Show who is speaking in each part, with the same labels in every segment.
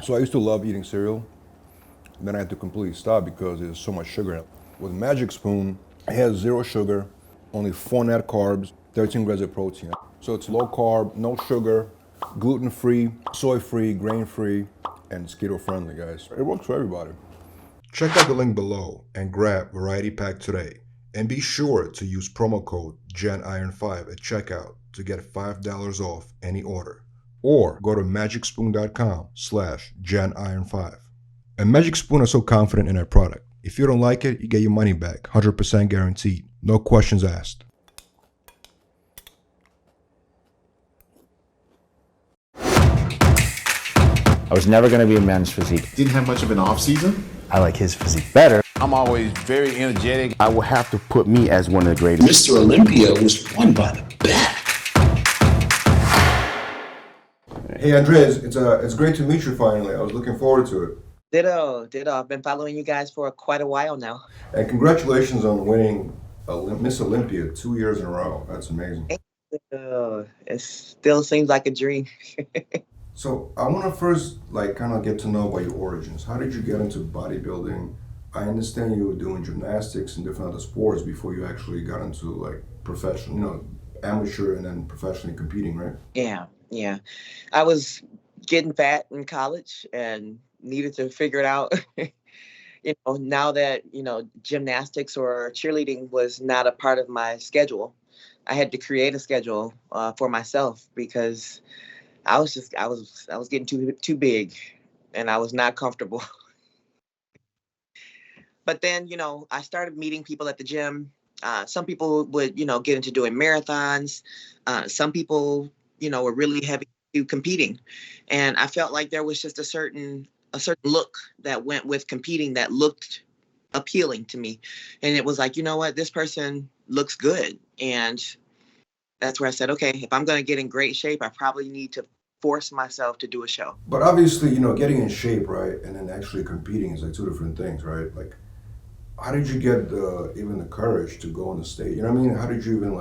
Speaker 1: So I used to love eating cereal. Then I had to completely stop because there's so much sugar in it. With Magic Spoon, it has zero sugar, only 4 net carbs, 13 grams of protein. So it's low carb, no sugar, gluten free, soy free, grain free, and it's keto friendly, guys. It works for everybody. Check out the link below and grab Variety Pack today. And be sure to use promo code GENIRON5 at checkout to get $5 off any order. Or go to magicspoon.com/GenIron5. And Magic Spoon are so confident in their product. If you don't like it, you get your money back, 100% guaranteed. No questions asked.
Speaker 2: I was never going to be a men's physique.
Speaker 3: Didn't have much of an off season.
Speaker 2: I like his physique better.
Speaker 4: I'm always very energetic.
Speaker 2: I will have to put me as one of the greatest.
Speaker 5: Mr. Olympia was won by the back.
Speaker 1: Hey Andres, it's great to meet you finally. I was looking forward to it.
Speaker 6: Ditto. I've been following you guys for quite a while now.
Speaker 1: And congratulations on winning Miss Olympia 2 years in a row. That's amazing.
Speaker 6: It still seems like a dream.
Speaker 1: So I want to first kind of get to know about your origins. How did you get into bodybuilding? I understand you were doing gymnastics and different other sports before you actually got into professional, amateur and then professionally competing, right?
Speaker 6: Yeah. I was getting fat in college and needed to figure it out. Now that, gymnastics or cheerleading was not a part of my schedule, I had to create a schedule for myself because I was getting too big and I was not comfortable. But then, I started meeting people at the gym. Some people would, get into doing marathons. Some people, were really heavy into competing. And I felt like there was just a certain look that went with competing that looked appealing to me. And it was like, you know what, this person looks good. And that's where I said, okay, if I'm going to get in great shape, I probably need to force myself to do a show.
Speaker 1: But obviously, getting in shape, right, and then actually competing is two different things, right? How did you get even the courage to go on the stage? You know what I mean? How did you even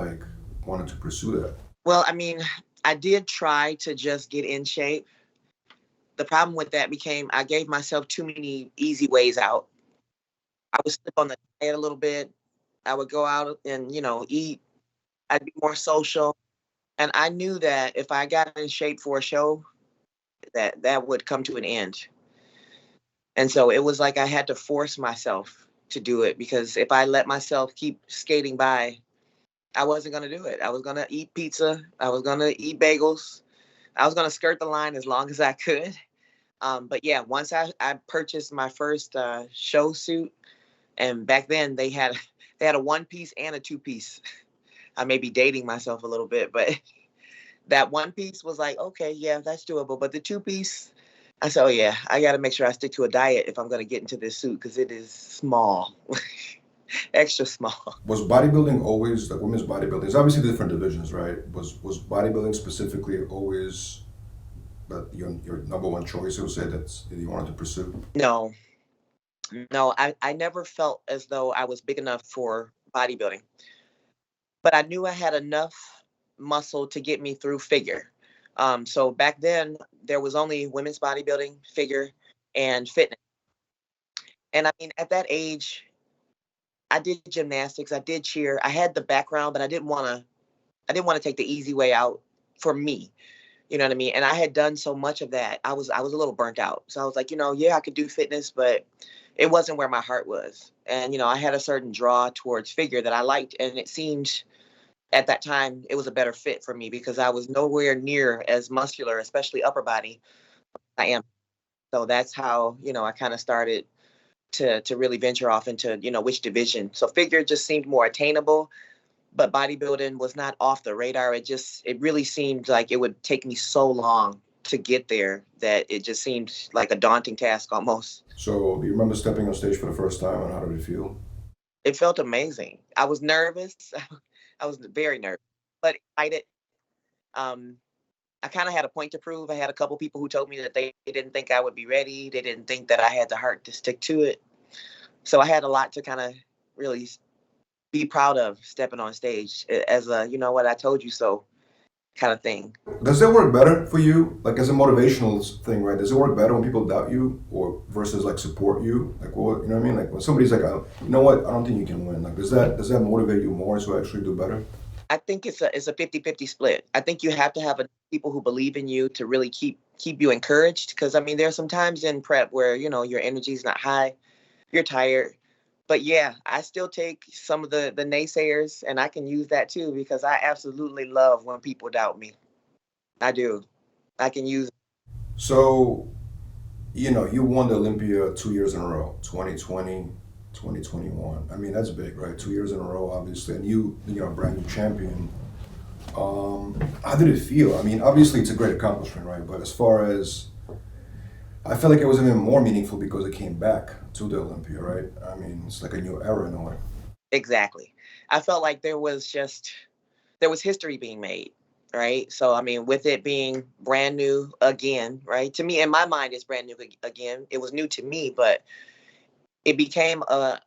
Speaker 1: wanted to pursue that?
Speaker 6: Well, I did try to just get in shape. The problem with that became I gave myself too many easy ways out. I would slip on the diet a little bit. I would go out and, eat. I'd be more social. And I knew that if I got in shape for a show, that would come to an end. And so it was like I had to force myself to do it because if I let myself keep skating by, I wasn't going to do it. I was going to eat pizza. I was going to eat bagels. I was going to skirt the line as long as I could. But yeah, once I purchased my first show suit, and back then they had a 1-piece and a 2-piece. I may be dating myself a little bit, but that 1-piece was like, okay, yeah, that's doable. But the 2-piece, I said, oh yeah, I got to make sure I stick to a diet if I'm going to get into this suit because it is small, extra small.
Speaker 1: Was bodybuilding always women's bodybuilding? There's obviously different divisions, right? Was bodybuilding specifically always your number one choice? It was say that you wanted to pursue.
Speaker 6: No, I never felt as though I was big enough for bodybuilding. But I knew I had enough muscle to get me through figure. So back then, there was only women's bodybuilding, figure, and fitness. And at that age, I did gymnastics, I did cheer, I had the background, but I didn't want to take the easy way out for me. You know what I mean? And I had done so much of that. I was a little burnt out. So I was like, yeah, I could do fitness, but it wasn't where my heart was. And, I had a certain draw towards figure that I liked. And it seemed at that time, it was a better fit for me because I was nowhere near as muscular, especially upper body, I am. So that's how, I kind of started to really venture off into, which division. So figure just seemed more attainable, but bodybuilding was not off the radar. It really seemed like it would take me so long to get there that it just seemed like a daunting task almost.
Speaker 1: So do you remember stepping on stage for the first time and how did it feel?
Speaker 6: It felt amazing. I was nervous. I was very nervous, but excited. I kind of had a point to prove. I had a couple people who told me that they didn't think I would be ready. They didn't think that I had the heart to stick to it. So I had a lot to kind of really be proud of stepping on stage as a, I told you so kind of thing.
Speaker 1: Does that work better for you? Like as a motivational thing, right? Does it work better when people doubt you or versus like support you? Like what, you know what I mean? Like when somebody's like, oh, you know what? I don't think you can win. Like does that motivate you more to actually do better?
Speaker 6: I think it's a 50-50 split. I think you have to have people who believe in you to really keep you encouraged. Because I mean, there's some times in prep where your energy's not high, you're tired. But yeah, I still take some of the naysayers, and I can use that too because I absolutely love when people doubt me. I do. I can use.
Speaker 1: So, you won the Olympia 2 years in a row, 2020, 2021. I mean, that's big, right? 2 years in a row, obviously, and brand new champion. How did it feel? I mean, obviously, it's a great accomplishment, right? But as far as I feel like it was even more meaningful because it came back to the Olympia, right? I mean, it's like a new era in a way.
Speaker 6: Exactly. I felt like there was history being made, right? So I mean, with it being brand new again, right? To me, in my mind, it's brand new again. It was new to me, but it became a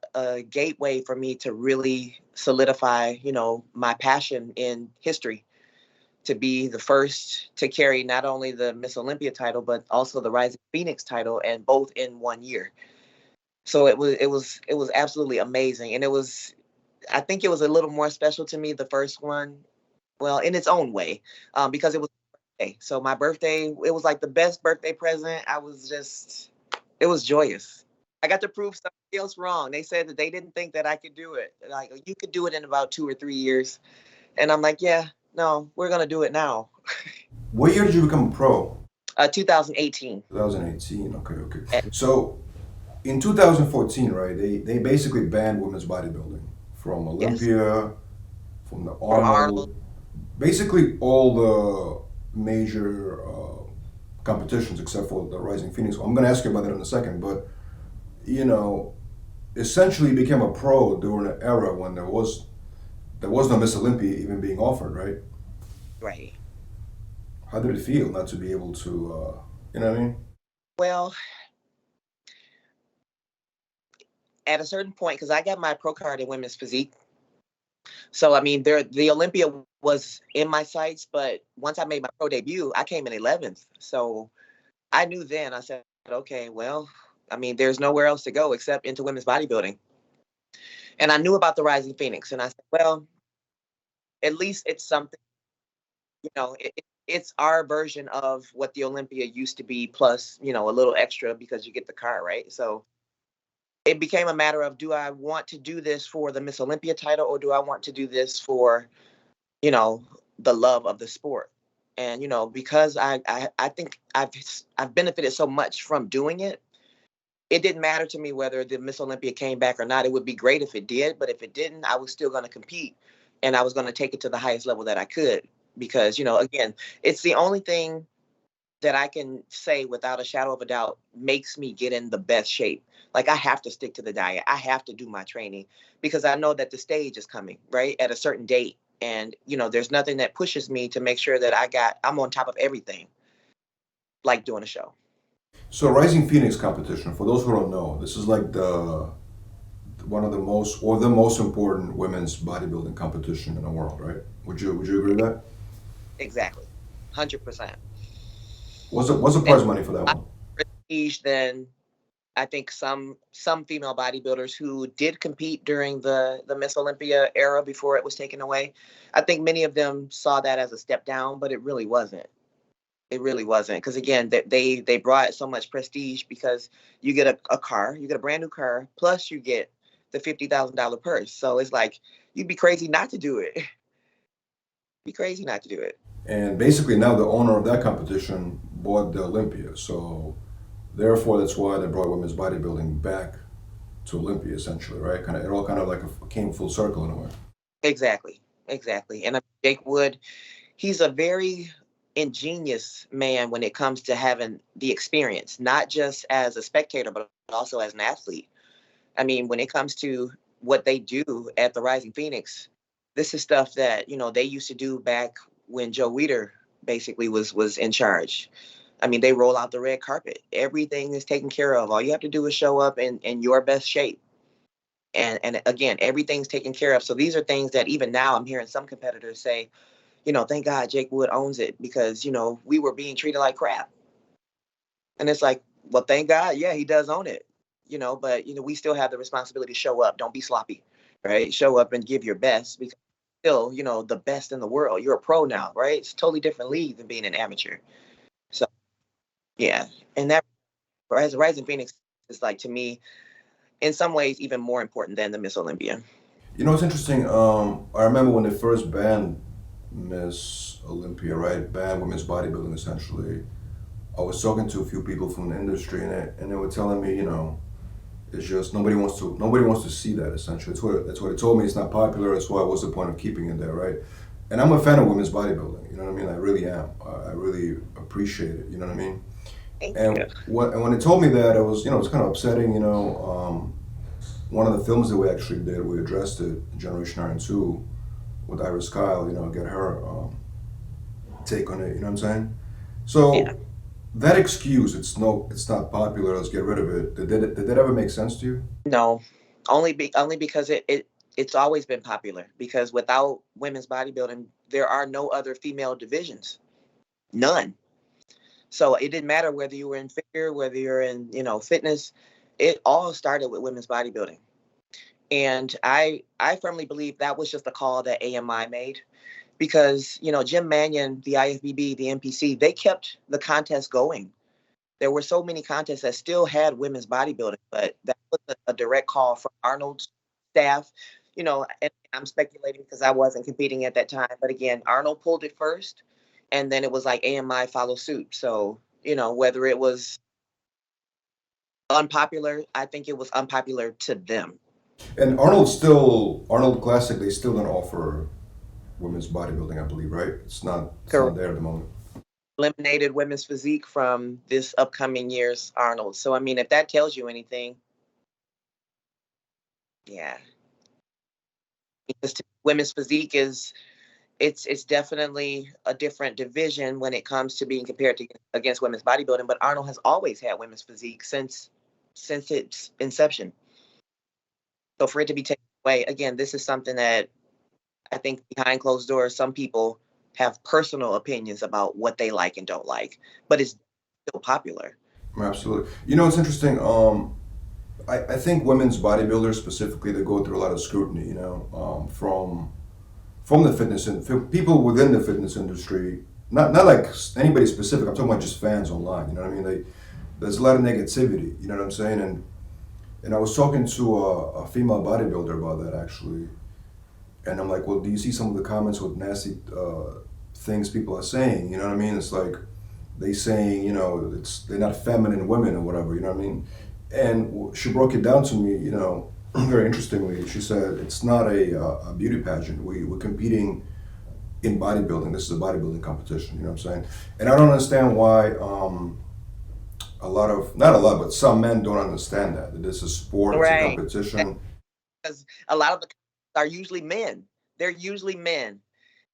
Speaker 6: gateway for me to really solidify, my passion in history, to be the first to carry not only the Miss Olympia title, but also the Rising Phoenix title, and both in one year. So it was absolutely amazing, and I think it was a little more special to me the first one, well, in its own way, because it was my birthday. So my birthday, it was like the best birthday present. It was joyous. I got to prove somebody else wrong. They said that they didn't think that I could do it. Like, you could do it in about 2 or 3 years. And I'm like, yeah, no, we're going to do it now.
Speaker 1: What year did you become a pro?
Speaker 6: 2018.
Speaker 1: 2018. Okay, okay.
Speaker 6: Eh,
Speaker 1: So in 2014, right? They basically banned women's bodybuilding from
Speaker 6: Yes.
Speaker 1: Olympia, from the
Speaker 6: From Arnold.
Speaker 1: Arnold, basically all the major competitions except for the Rising Phoenix. I'm going to ask you about that in a second, but you know, essentially became a pro during an era when there was no Miss Olympia even being offered, right?
Speaker 6: Right.
Speaker 1: How did it feel not to be able to, you know what I mean?
Speaker 6: Well, at a certain point, because I got my pro card in women's physique. So, I mean, the Olympia was in my sights, but once I made my pro debut, I came in 11th. So I knew then, I said, okay, well, I mean, there's nowhere else to go except into women's bodybuilding. And I knew about the Rising Phoenix. And I said, well, at least it's something, it's our version of what the Olympia used to be, plus, a little extra because you get the car, right? So it became a matter of, do I want to do this for the Miss Olympia title, or do I want to do this for, you know, the love of the sport? And, because I think I've benefited so much from doing it, it didn't matter to me whether the Miss Olympia came back or not. It would be great if it did, but if it didn't, I was still going to compete, and I was going to take it to the highest level that I could, because, again, it's the only thing that I can say without a shadow of a doubt makes me get in the best shape. Like, I have to stick to the diet. I have to do my training because I know that the stage is coming, right, at a certain date. And, there's nothing that pushes me to make sure that I'm on top of everything, like doing a show.
Speaker 1: So Rising Phoenix competition, for those who don't know, this is like the one of the most or the most important women's bodybuilding competition in the world, right? Would you agree with that?
Speaker 6: Exactly. 100%.
Speaker 1: What's the
Speaker 6: And
Speaker 1: prize money for that one?
Speaker 6: prestige than I think some female bodybuilders who did compete during the Miss Olympia era before it was taken away. I think many of them saw that as a step down, but it really wasn't. It really wasn't, because again, they brought so much prestige because you get a car, you get a brand new car, plus you get the $50,000 purse. So it's like, you'd be crazy not to do it. Be crazy not to do it.
Speaker 1: And basically now the owner of that competition bought the Olympia, so therefore that's why they brought women's bodybuilding back to Olympia, essentially, right? Kind of it all kind of like came full circle in a way.
Speaker 6: Exactly, exactly. And Jake Wood, he's a very ingenious man when it comes to having the experience, not just as a spectator, but also as an athlete. I mean, when it comes to what they do at the Rising Phoenix, this is stuff that, they used to do back when Joe Weider basically was in charge. I mean, they roll out the red carpet. Everything is taken care of. All you have to do is show up in your best shape. And again, everything's taken care of. So these are things that even now I'm hearing some competitors say, thank God Jake Wood owns it because, we were being treated like crap. And it's like, well, thank God, yeah, he does own it, but, we still have the responsibility to show up. Don't be sloppy, right? Show up and give your best because still, the best in the world. You're a pro now, right? It's a totally different league than being an amateur. So, yeah. And that, as Rising Phoenix is like, to me, in some ways, even more important than the Miss Olympia.
Speaker 1: It's interesting. I remember when they first banned Miss Olympia, right? Banned women's bodybuilding, essentially. I was talking to a few people from the industry, and they were telling me, it's just nobody wants to see that. Essentially, that's what they told me. It's not popular. That's why. What's the point of keeping it there, right? And I'm a fan of women's bodybuilding. You know what I mean? I really am. I really appreciate it. You know what I mean? And when they told me that, it was kind of upsetting. One of the films that we actually did, we addressed it, Generation Iron 2, with Iris Kyle. Get her take on it. You know what I'm saying? So.
Speaker 6: Yeah.
Speaker 1: That excuse, it's not popular, let's get rid of it. Did that ever make sense to you?
Speaker 6: No, only because it's always been popular. Because without women's bodybuilding, there are no other female divisions, none. So it didn't matter whether you were in figure, whether you're in fitness. It all started with women's bodybuilding, and I firmly believe that was just a call that AMI made. Because, Jim Mannion, the IFBB, the NPC, they kept the contest going. There were so many contests that still had women's bodybuilding, but that was a direct call from Arnold's staff. And I'm speculating because I wasn't competing at that time. But again, Arnold pulled it first, and then it was like AMI follow suit. So, whether it was unpopular, I think it was unpopular to them.
Speaker 1: And Arnold Classic, they still don't offer women's bodybuilding, I believe, right? It's not there at the moment.
Speaker 6: Eliminated women's physique from this upcoming year's Arnold. So, I mean, if that tells you anything, yeah. Because women's physique it's definitely a different division when it comes to being compared to against women's bodybuilding. But Arnold has always had women's physique since its inception. So for it to be taken away, again, this is something that I think behind closed doors, some people have personal opinions about what they like and don't like, but it's still popular.
Speaker 1: Absolutely. It's interesting. I think women's bodybuilders specifically, they go through a lot of scrutiny, from the fitness and people within the fitness industry, not like anybody specific. I'm talking about just fans online. You know what I mean? There's a lot of negativity. You know what I'm saying? And I was talking to a female bodybuilder about that actually. And I'm like, well, do you see some of the comments with nasty things people are saying? You know what I mean? It's like they saying, they're not feminine women or whatever. You know what I mean? And she broke it down to me, very interestingly. She said it's not a beauty pageant. We're competing in bodybuilding. This is a bodybuilding competition. You know what I'm saying? And I don't understand why not a lot, but some men don't understand that this is sport, it's a competition.
Speaker 6: Because a lot of the are usually men. They're usually men.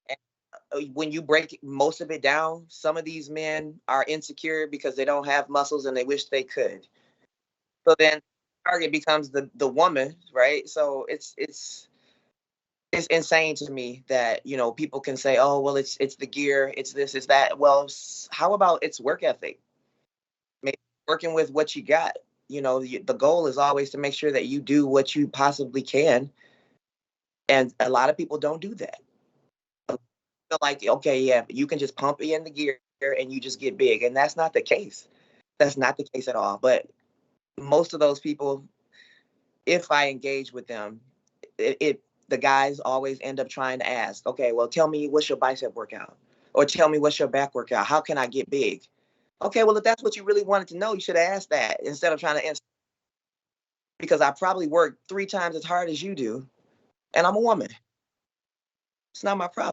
Speaker 6: And when you break most of it down, some of these men are insecure because they don't have muscles and they wish they could. So then target becomes the woman, right? So it's insane to me that people can say, oh well, it's the gear, it's this, it's that. Well, how about it's work ethic? Maybe working with what you got. The goal is always to make sure that you do what you possibly can. And a lot of people don't do that. Feel like, okay, yeah, you can just pump in the gear and you just get big. And that's not the case. That's not the case at all. But most of those people, if I engage with them, the guys always end up trying to ask, okay, well, tell me what's your bicep workout? Or tell me what's your back workout? How can I get big? Okay, well, if that's what you really wanted to know, you should have asked that instead of trying to answer. Because I probably work 3 times as hard as you do. And I'm a woman. It's not my problem.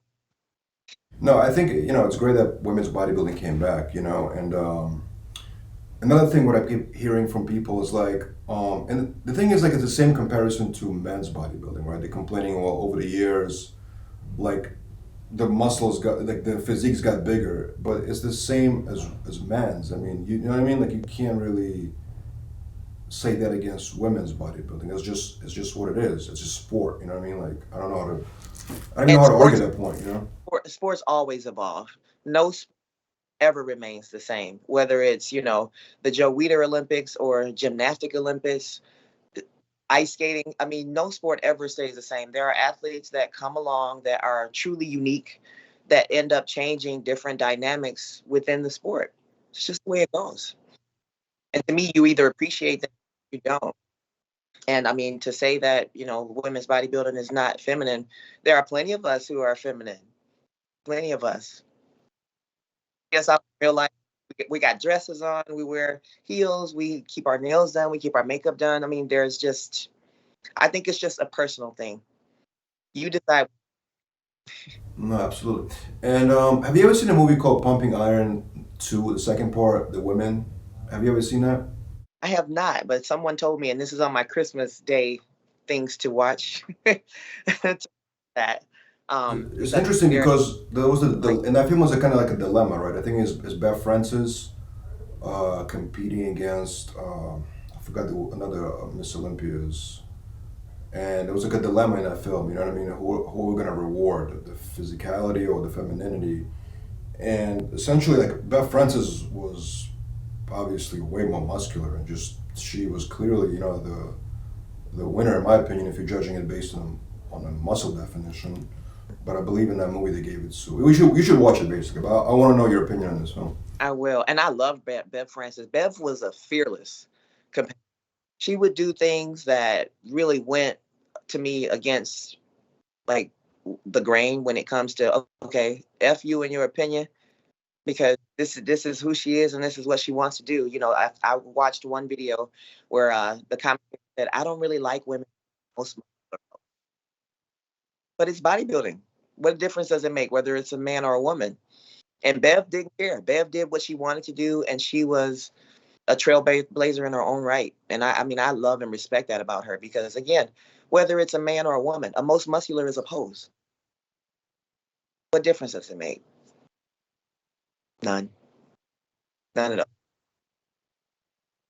Speaker 1: No, I think, it's great that women's bodybuilding came back, and another thing what I keep hearing from people is like, and the thing is like, it's the same comparison to men's bodybuilding, right? They're complaining, well, over the years, like the muscles got, like the physiques got bigger, but it's the same as men's. I mean, you know what I mean? Like you can't really say that against women's bodybuilding. It's just what it is. It's just sport. You know what I mean? Like I don't know how to I don't even
Speaker 6: And
Speaker 1: know how to argue that point, you know?
Speaker 6: sports always evolve. No sport ever remains the same, whether it's, the Joe Weider Olympics or gymnastic Olympics, ice skating. I mean, no sport ever stays the same. There are athletes that come along that are truly unique that end up changing different dynamics within the sport. It's just the way it goes. And to me, you either appreciate them or you don't. And I mean, to say that, women's bodybuilding is not feminine, there are plenty of us who are feminine. Plenty of us. Yes, I feel like we got dresses on, we wear heels, we keep our nails done, we keep our makeup done. I mean, I think it's just a personal thing. You decide.
Speaker 1: No, absolutely. And have you ever seen a movie called Pumping Iron 2, the second part, The Women? Have you ever seen that?
Speaker 6: I have not, but someone told me, and this is on my Christmas Day things to watch. That
Speaker 1: It's
Speaker 6: because
Speaker 1: interesting
Speaker 6: they're
Speaker 1: because there was
Speaker 6: like,
Speaker 1: and that film was a kind of like a dilemma, right? I think it's Beth Francis competing against I forgot another Miss Olympia's, and it was like a dilemma in that film. You know what I mean? Who are we gonna reward, the physicality or the femininity? And essentially, like Beth Francis was obviously way more muscular, and just she was clearly, the winner in my opinion if you're judging it based on a muscle definition. But I believe in that movie they gave it. So you should watch it basically. But I want to know your opinion on this film.
Speaker 6: I will, and I love Bev Francis. Bev was a fearless competitor. She would do things that really went to me against like the grain when it comes to, okay, f you and your opinion, because this is who she is and this is what she wants to do. I watched one video where the commentator said, I don't really like women, most, but it's bodybuilding. What difference does it make whether it's a man or a woman? And Bev didn't care. Bev did what she wanted to do, and she was a trailblazer in her own right. And I mean, I love and respect that about her because, again, whether it's a man or a woman, a most muscular is opposed. What difference does it make? None. None at all.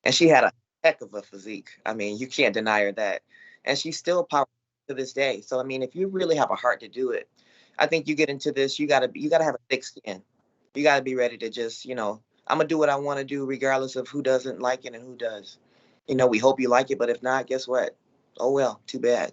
Speaker 6: And she had a heck of a physique. I mean, you can't deny her that. And she's still powerful to this day. So I mean, if you really have a heart to do it, I think you get into this, you gotta have a thick skin. You gotta be ready to just, I'm gonna do what I want to do regardless of who doesn't like it and who does. We hope you like it, but if not, guess what? Oh well, too bad.